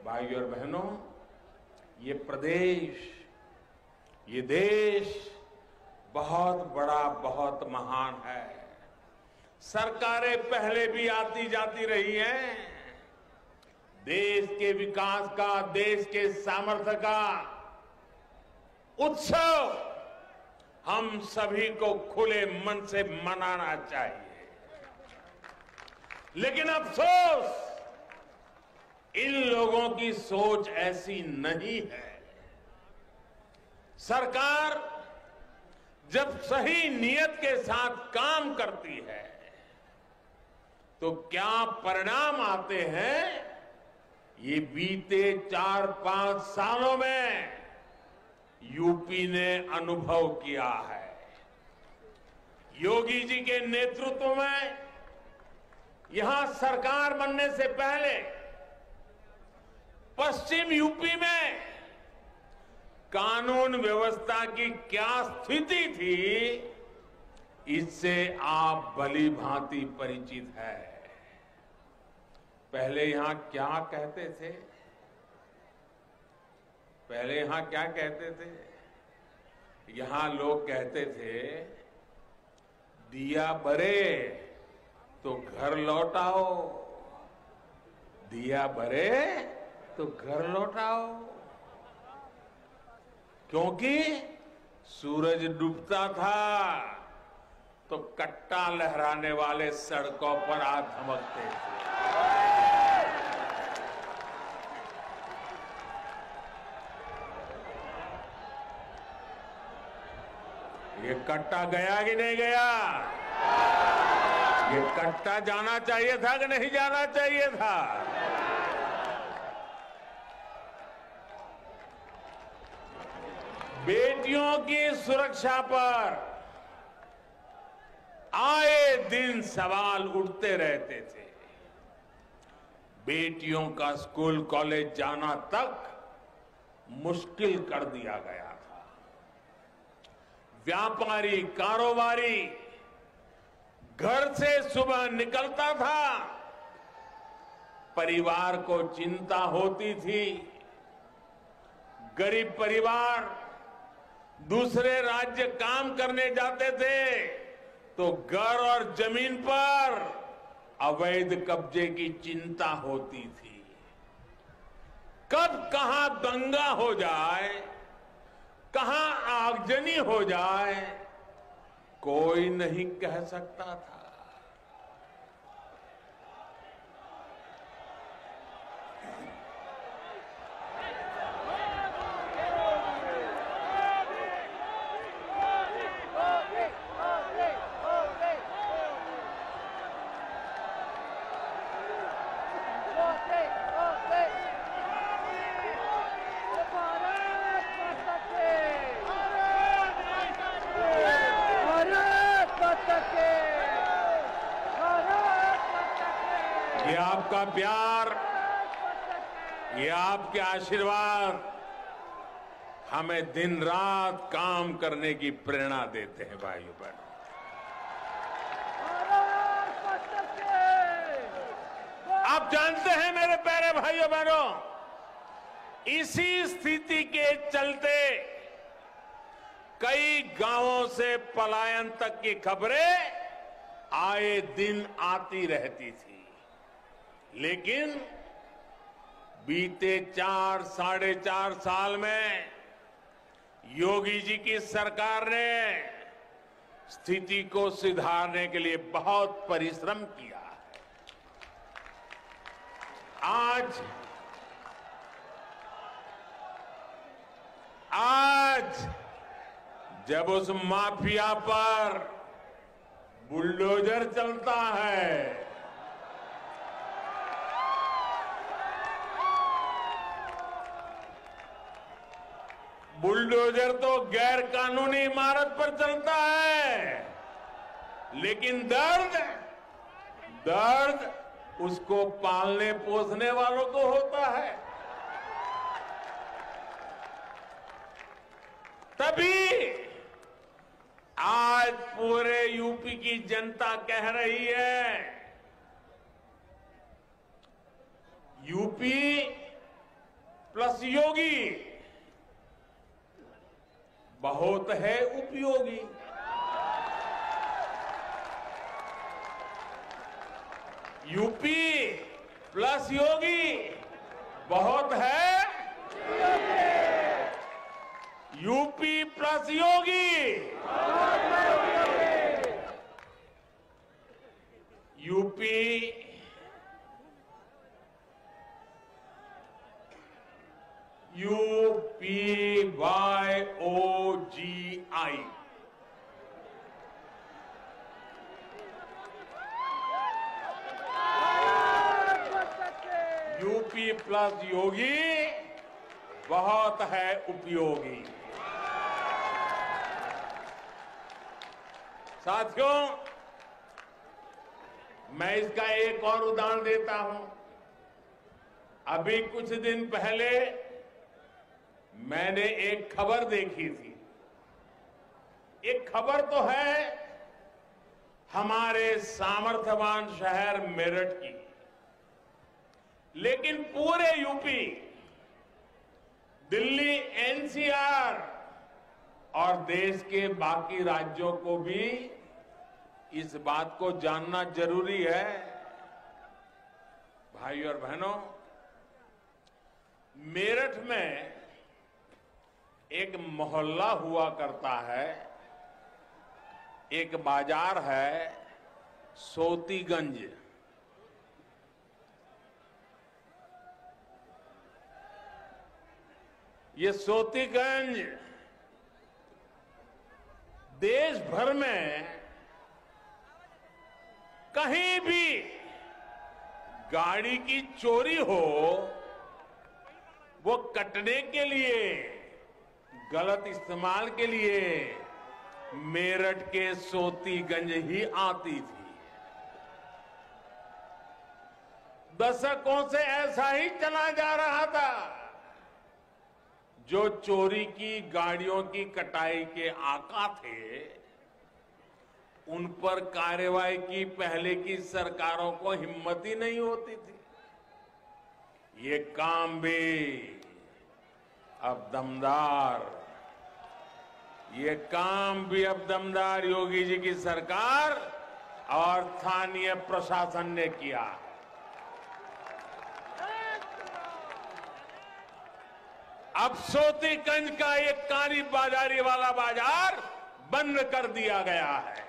भाइयों और बहनों, ये प्रदेश, ये देश बहुत बड़ा, बहुत महान है। सरकारें पहले भी आती जाती रही हैं। देश के विकास का, देश के सामर्थ्य का उत्सव हम सभी को खुले मन से मनाना चाहिए। लेकिन अफसोस, इन लोगों की सोच ऐसी नहीं है। सरकार जब सही नियत के साथ काम करती है तो क्या परिणाम आते हैं, ये बीते 4-5 सालों में यूपी ने अनुभव किया है। योगी जी के नेतृत्व में यहां सरकार बनने से पहले पश्चिम यूपी में कानून व्यवस्था की क्या स्थिति थी, इससे आप भली भांति परिचित है। पहले यहां क्या कहते थे? पहले यहां क्या कहते थे? यहां लोग कहते थे, दिया बरे तो घर लौटाओ, दिया बरे तो घर लौटाओ। क्योंकि सूरज डूबता था तो कट्टा लहराने वाले सड़कों पर आ धमकते थे। ये कट्टा गया कि नहीं गया? ये कट्टा जाना चाहिए था कि नहीं जाना चाहिए था? बेटियों की सुरक्षा पर आए दिन सवाल उठते रहते थे। बेटियों का स्कूल कॉलेज जाना तक मुश्किल कर दिया गया था। व्यापारी, कारोबारी घर से सुबह निकलता था, परिवार को चिंता होती थी। गरीब परिवार दूसरे राज्य काम करने जाते थे तो घर और जमीन पर अवैध कब्जे की चिंता होती थी। कब कहां दंगा हो जाए, कहां आगजनी हो जाए, कोई नहीं कह सकता था। ये आपका प्यार, ये आपके आशीर्वाद हमें दिन रात काम करने की प्रेरणा देते हैं। भाइयों बहनों, आप जानते हैं मेरे प्यारे भाइयों बहनों, इसी स्थिति के चलते कई गांवों से पलायन तक की खबरें आए दिन आती रहती थी। लेकिन बीते 4-4.5 साल में योगी जी की सरकार ने स्थिति को सुधारने के लिए बहुत परिश्रम किया है। आज जब उस माफिया पर बुलडोजर चलता है, बुलडोजर तो गैर कानूनी इमारत पर चलता है, लेकिन दर्द उसको पालने पोसने वालों को होता है। तभी आज पूरे यूपी की जनता कह रही है, यूपी प्लस योगी बहुत है उपयोगी। यूपी प्लस योगी बहुत है यूपी प्लस योगी यूपी UPYOGI यूपी प्लस योगी बहुत है उपयोगी। साथियों, मैं इसका एक और उदाहरण देता हूं। अभी कुछ दिन पहले मैंने एक खबर देखी थी। एक खबर तो है हमारे सामर्थ्यवान शहर मेरठ की, लेकिन पूरे यूपी, दिल्ली, एनसीआर और देश के बाकी राज्यों को भी इस बात को जानना जरूरी है। भाई और बहनों, मेरठ में एक मोहल्ला हुआ करता है, एक बाजार है सोतीगंज। ये सोतीगंज देश भर में कहीं भी गाड़ी की चोरी हो, वो कटने के लिए, गलत इस्तेमाल के लिए मेरठ के सोतीगंज ही आती थी। दशकों से ऐसा ही चला जा रहा था। जो चोरी की गाड़ियों की कटाई के आका थे, उन पर कार्रवाई की पहले की सरकारों को हिम्मत ही नहीं होती थी। ये काम भी अब दमदार योगी जी की सरकार और स्थानीय प्रशासन ने किया। अब सोतीगंज का एक काली बाजारी वाला बाजार बंद कर दिया गया है।